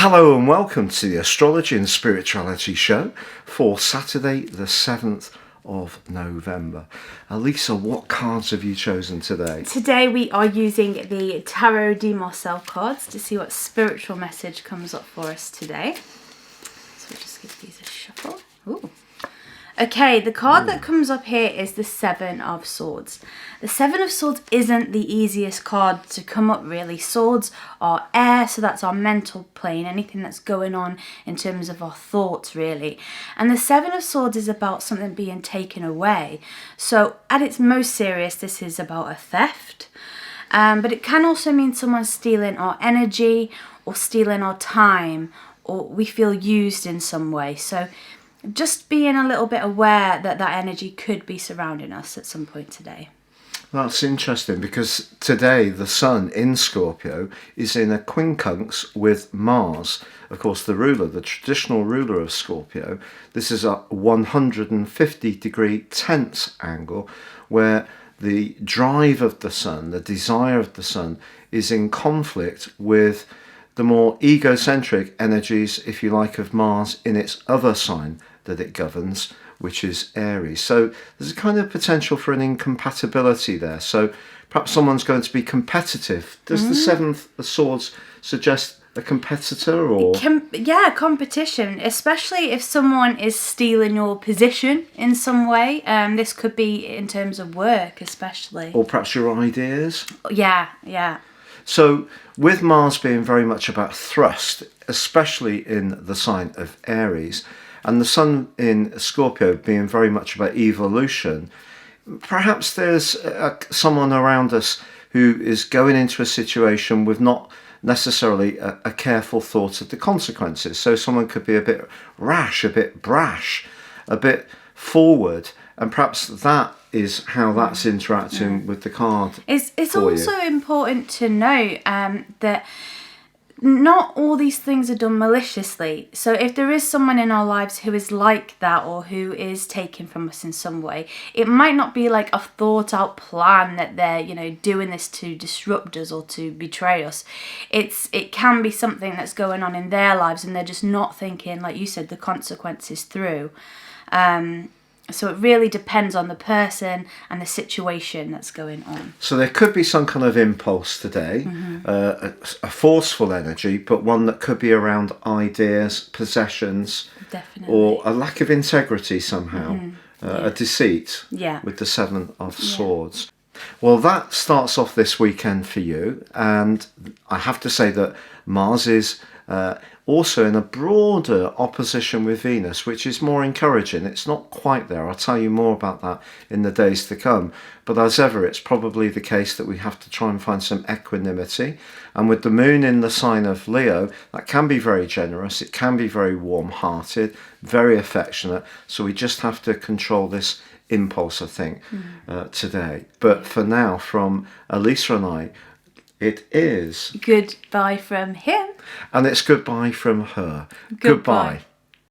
Hello and welcome to the Astrology and Spirituality show for Saturday the 7th of November. Elisa, what cards have you chosen today? Today we are using the Tarot Demos Self cards to see what spiritual message comes up for us today. So we'll just give these a shuffle. Ooh. Okay, the card that comes up here is the Seven of Swords. The Seven of Swords isn't the easiest card to come up really. Swords are air, so that's our mental plane, anything that's going on in terms of our thoughts really. And the Seven of Swords is about something being taken away. So at its most serious, this is about a theft. But it can also mean someone stealing our energy or stealing our time, or we feel used in some way. So just being a little bit aware that that energy could be surrounding us at some point today. That's interesting because today the Sun in Scorpio is in a quincunx with Mars. Of course, the ruler, the traditional ruler of Scorpio. This is a 150-degree tense angle where the drive of the Sun, the desire of the Sun, is in conflict with the more egocentric energies, if you like, of Mars in its other sign that it governs, which is Aries. So there's a kind of potential for an incompatibility there. So perhaps someone's going to be competitive. Does the Seventh of Swords suggest a competitor or? Yeah, competition, especially if someone is stealing your position in some way. This could be in terms of work, especially. Or perhaps your ideas? Yeah. So with Mars being very much about thrust, especially in the sign of Aries, and the Sun in Scorpio being very much about evolution, perhaps there's someone around us who is going into a situation with not necessarily a careful thought of the consequences. So someone could be a bit rash, a bit brash, a bit forward, and perhaps that is how that's interacting with the card. It's also important to note that not all these things are done maliciously. So if there is someone in our lives who is like that or who is taken from us in some way, it might not be like a thought out plan that they're, doing this to disrupt us or to betray us. It can be something that's going on in their lives and they're just not thinking, like you said, the consequences through. So it really depends on the person and the situation that's going on. So there could be some kind of impulse today, a forceful energy, but one that could be around ideas, possessions, Definitely. Or a lack of integrity somehow, a deceit with the Seven of Swords. Well, that starts off this weekend for you, and I have to say that Mars is also in a broader opposition with Venus, which is more encouraging. It's not quite there. I'll tell you more about that in the days to come. But as ever, it's probably the case that we have to try and find some equanimity. And with the moon in the sign of Leo, that can be very generous. It can be very warm-hearted, very affectionate. So we just have to control this impulse, I think, today. But for now, from Elisa and I, it is Goodbye from him. And it's goodbye from her. Goodbye.